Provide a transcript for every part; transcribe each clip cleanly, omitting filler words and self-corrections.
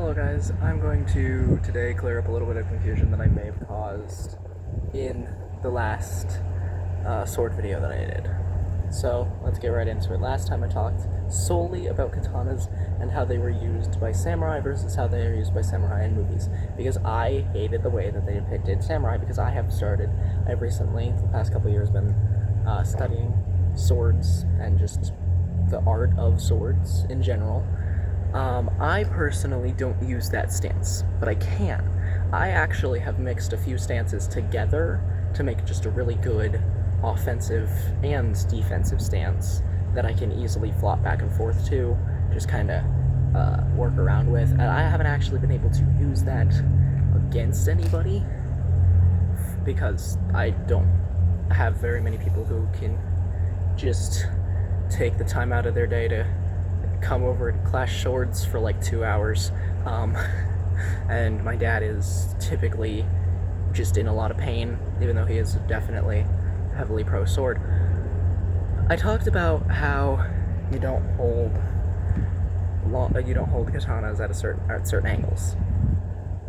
Hello guys, I'm going to today clear up a little bit of confusion that I may have caused in the last sword video that I did. So let's get right into it. Last time I talked solely about katanas and how they were used by samurai versus how they are used by samurai in movies, because I hated the way that they depicted samurai, because I've recently, the past couple years, been studying swords and just the art of swords in general. I personally don't use that stance, but I can. I actually have mixed a few stances together to make just a really good offensive and defensive stance that I can easily flop back and forth to, just kind of work around with. And I haven't actually been able to use that against anybody because I don't have very many people who can just take the time out of their day to come over and clash swords for like 2 hours. And my dad is typically just in a lot of pain, even though he is definitely heavily pro sword. I talked about how you don't hold katanas at certain angles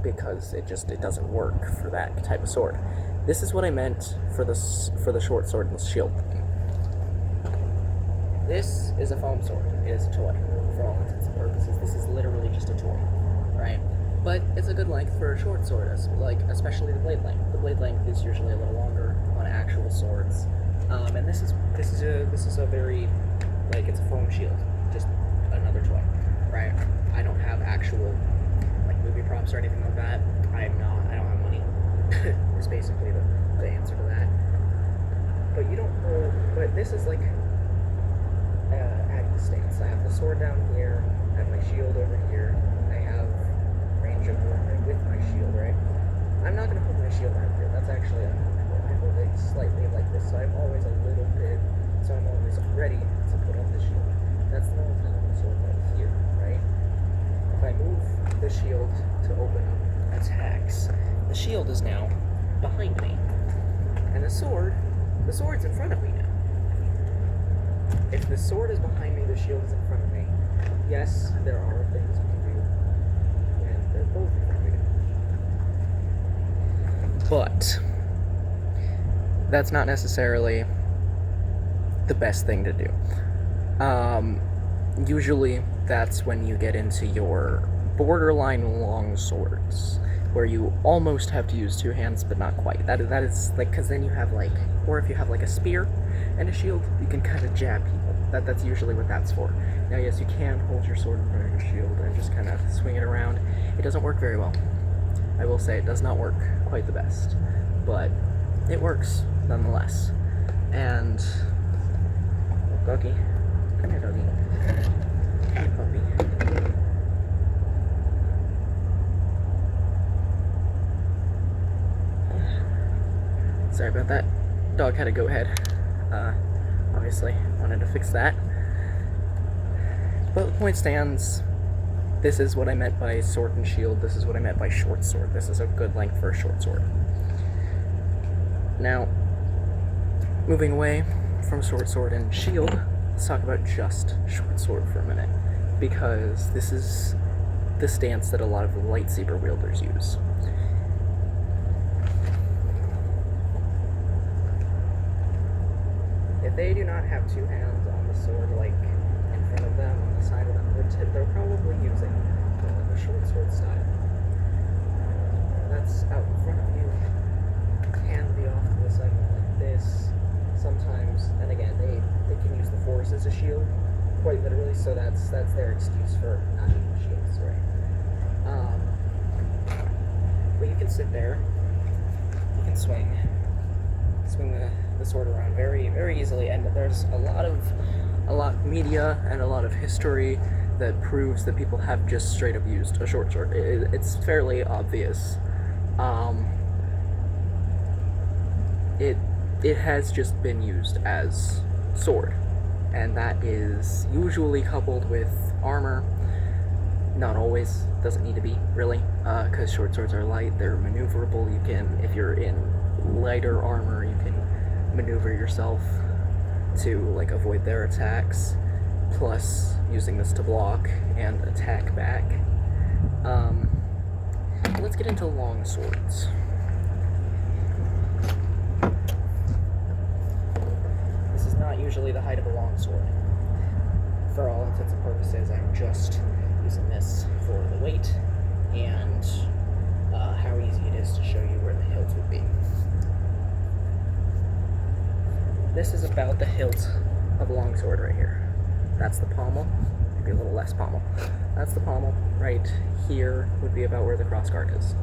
because it doesn't work for that type of sword. This is what I meant for the short sword and shield. This is a foam sword. It is a toy, for all intents and purposes. This is literally just a toy, right? But it's a good length for a short sword, especially the blade length. The blade length is usually a little longer on actual swords, and this is a very, like, it's a foam shield, just another toy, right? I don't have actual like movie props or anything like that. I don't have money. Is basically the answer to that. But you don't hold. But this is like at the stance. I have the sword down here, I have my shield over here, I have range of movement with my shield, right? I'm not going to hold my shield out here, that's actually uncomfortable. I hold it slightly like this, so I'm always ready to put up the shield. That's the only time the sword right here, right? If I move the shield to open up attacks, the shield is now behind me. And the sword's in front of me now. If the sword is behind me, the shield is in front of me. Yes, there are things you can do when they're both in front of you. But that's not necessarily the best thing to do. Usually that's when you get into your borderline long swords, where you almost have to use two hands, but not quite. That is like, because then you have like, or if you have like a spear and a shield, you can kind of jab people. That's usually what that's for. Now, yes, you can hold your sword in front of your shield and just kind of swing it around. It doesn't work very well. I will say it does not work quite the best, but it works nonetheless. And doggy, come here, doggy. Come here, puppy. Sorry about that. Dog had a goat head. Obviously, wanted to fix that. But the point stands, this is what I meant by sword and shield, this is what I meant by short sword. This is a good length for a short sword. Now, moving away from short sword and shield, let's talk about just short sword for a minute, because this is the stance that a lot of lightsaber wielders use. If they do not have two hands on the sword, like in front of them, on the side of them, they're probably using the short sword style. That's out in front of you, can be off to the side like this. Sometimes, and again, they can use the force as a shield, quite literally, so that's their excuse for not using shields, right? But you can sit there, you can swing the sword around very, very easily, and there's a lot of media and a lot of history that proves that people have just straight up used a short sword. It's fairly obvious. It has just been used as sword, and that is usually coupled with armor. Not always, doesn't need to be, really, because short swords are light, they're maneuverable. You can, if you're in lighter armor, you can maneuver yourself to like avoid their attacks, plus using this to block and attack back. Let's get into long swords. This is not usually the height of a long sword. For all intents and purposes, I'm just using this for the weight and how easy it is to show you where the hilt would be. This is about the hilt of a longsword right here. That's the pommel, maybe a little less pommel. That's the pommel. Right here would be about where the crossguard is.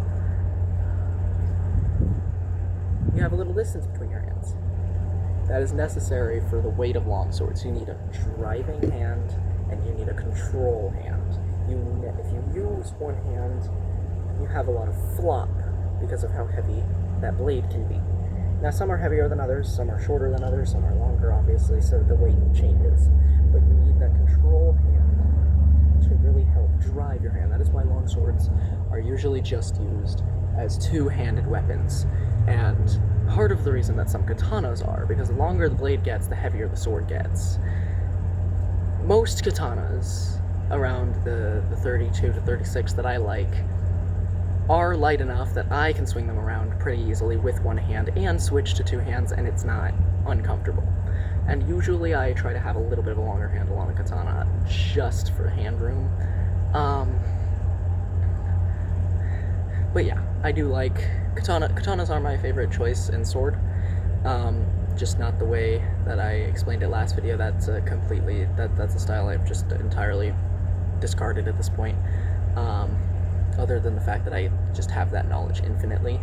You have a little distance between your hands. That is necessary for the weight of longswords. You need a driving hand and you need a control hand. If you use one hand, you have a lot of flop because of how heavy that blade can be. Now, some are heavier than others, some are shorter than others, some are longer, obviously, so the weight changes. But you need that control hand to really help drive your hand. That is why longswords are usually just used as two-handed weapons. And part of the reason that some katanas are, because the longer the blade gets, the heavier the sword gets. Most katanas, around the 32 to 36 that I like, are light enough that I can swing them around pretty easily with one hand and switch to two hands, and it's not uncomfortable. And usually I try to have a little bit of a longer handle on a katana just for hand room. But yeah, I do like katanas are my favorite choice in sword. Just not the way that I explained it last video. That's that's a style I've just entirely discarded at this point. Other than the fact that I just have that knowledge infinitely.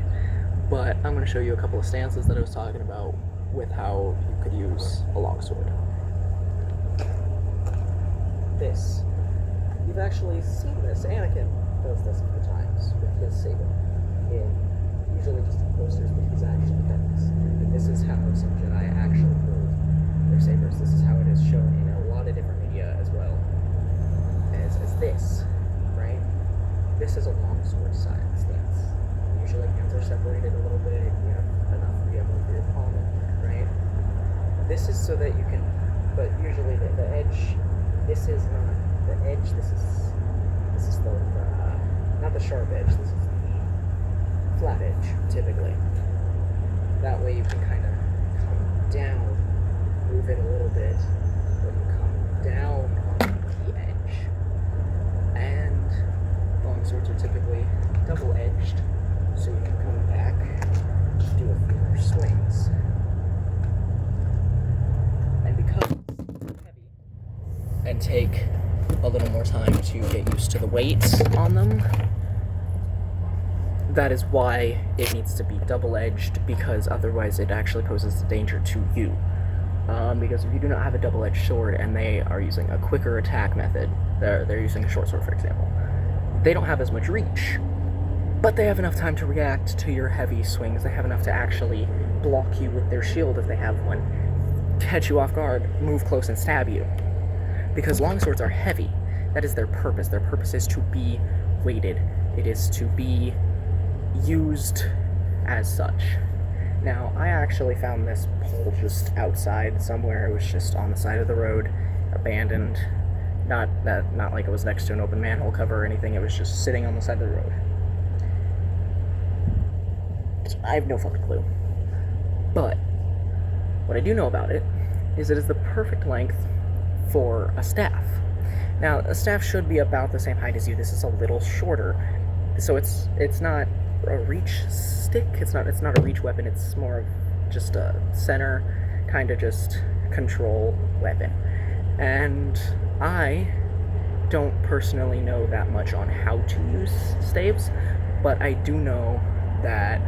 But I'm going to show you a couple of stances that I was talking about with how you could use a longsword. This. You've actually seen this. Anakin does this a few times with his saber. Usually just in posters, but he's actually done this. And this is how some Jedi actually hold their sabers. This is how it is shown in a lot of different media as well as this, right? This is a longsword size stance. Usually hands are separated a little bit. You have enough room over your palm, right? This is so that you can, but usually the edge, this is not the edge, this is the not the sharp edge, this is the flat edge, typically. That way you can kind of come down, move it a little bit, when you come down on the edge. And longswords are typically double-edged, so you can come back, do a few more swings. And because it's heavy and take a little more time to get used to the weight on them, that is why it needs to be double-edged, because otherwise it actually poses a danger to you. Because if you do not have a double-edged sword and they are using a quicker attack method, they're using a short sword, for example, they don't have as much reach, but they have enough time to react to your heavy swings. They have enough to actually block you with their shield if they have one, catch you off guard, move close and stab you. Because longswords are heavy. That is their purpose. Their purpose is to be weighted. It is to be used as such. Now, I actually found this pole just outside somewhere. It was just on the side of the road, abandoned. Not like it was next to an open manhole cover or anything. It was just sitting on the side of the road. So I have no fucking clue. But what I do know about it is it is the perfect length for a staff. Now, a staff should be about the same height as you. This is a little shorter. So it's not a reach stick. It's not a reach weapon. It's more of just a center kind of just control weapon. And I don't personally know that much on how to use staves, but I do know that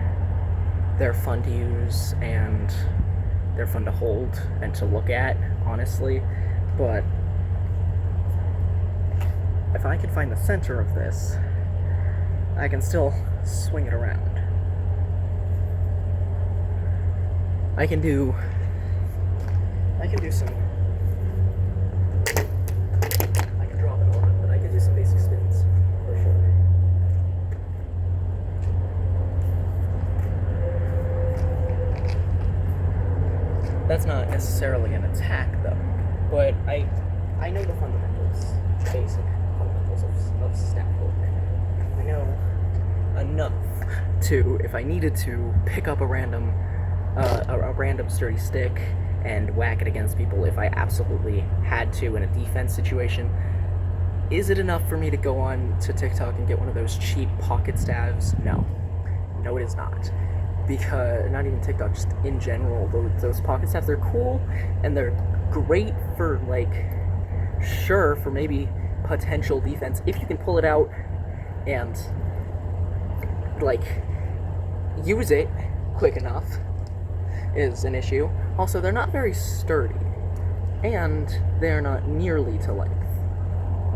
they're fun to use and they're fun to hold and to look at, honestly. But if I can find the center of this, I can still swing it around. I can do some, I can drop it a lot, but I can do some basic spins, for sure. That's not necessarily an attack, though, but I know the fundamentals, basic fundamentals of staff holding. enough to, if I needed to, pick up a random sturdy stick and whack it against people if I absolutely had to in a defense situation. Is it enough for me to go on to TikTok and get one of those cheap pocket stabs? No. No, it is not. Because, not even TikTok, just in general, those pocket stabs, they're cool, and they're great for, like, sure, for maybe potential defense, if you can pull it out and, like, use it quick enough, is an issue. Also, they're not very sturdy, and they're not nearly to length.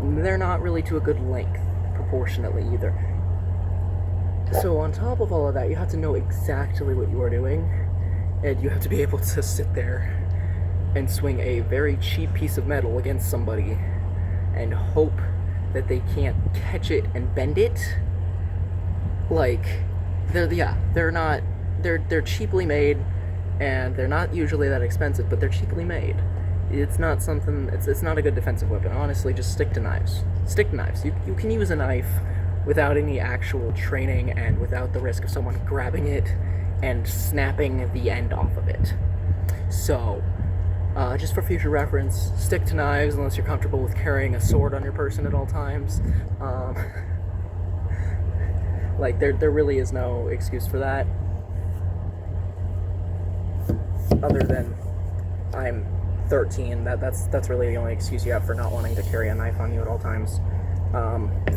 They're not really to a good length, proportionately, either. So on top of all of that, you have to know exactly what you are doing, and you have to be able to sit there and swing a very cheap piece of metal against somebody and hope that they can't catch it and bend it. Like, they're cheaply made, and they're not usually that expensive, but they're cheaply made. It's not something, it's not a good defensive weapon. Honestly, just stick to knives. Stick to knives. You can use a knife without any actual training and without the risk of someone grabbing it and snapping the end off of it. So, just for future reference, stick to knives unless you're comfortable with carrying a sword on your person at all times. Like, there really is no excuse for that. Other than I'm 13, that's really the only excuse you have for not wanting to carry a knife on you at all times,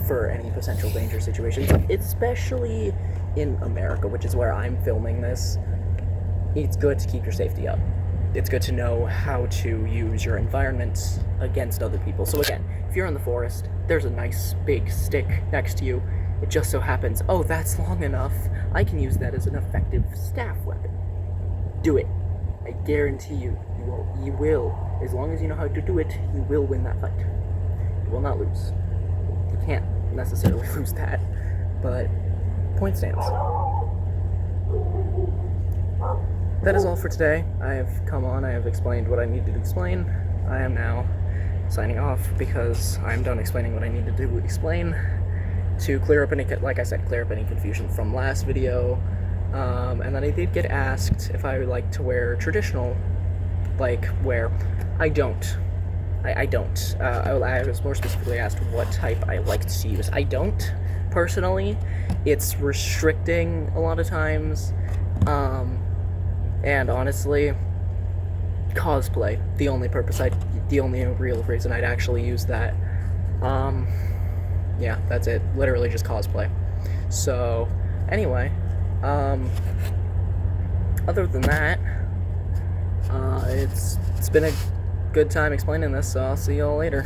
for any potential danger situations, especially in America, which is where I'm filming this. It's good to keep your safety up. It's good to know how to use your environment against other people. So again, if you're in the forest, there's a nice big stick next to you. It just so happens, oh, that's long enough. I can use that as an effective staff weapon. Do it. I guarantee you, you will. As long as you know how to do it, you will win that fight. You will not lose. You can't necessarily lose that, but point stands. That is all for today. I have come on, I have explained what I needed to explain. I am now signing off because I'm done explaining what I needed to explain to clear up any, like I said, clear up any confusion from last video. And then I did get asked if I would like to wear traditional, like, wear. I don't. I don't. I was more specifically asked what type I liked to use. I don't, personally. It's restricting a lot of times. And honestly, cosplay. The only real reason I'd actually use that. Yeah, that's it. Literally just cosplay. So, anyway. Other than that, it's been a good time explaining this, so I'll see you all later.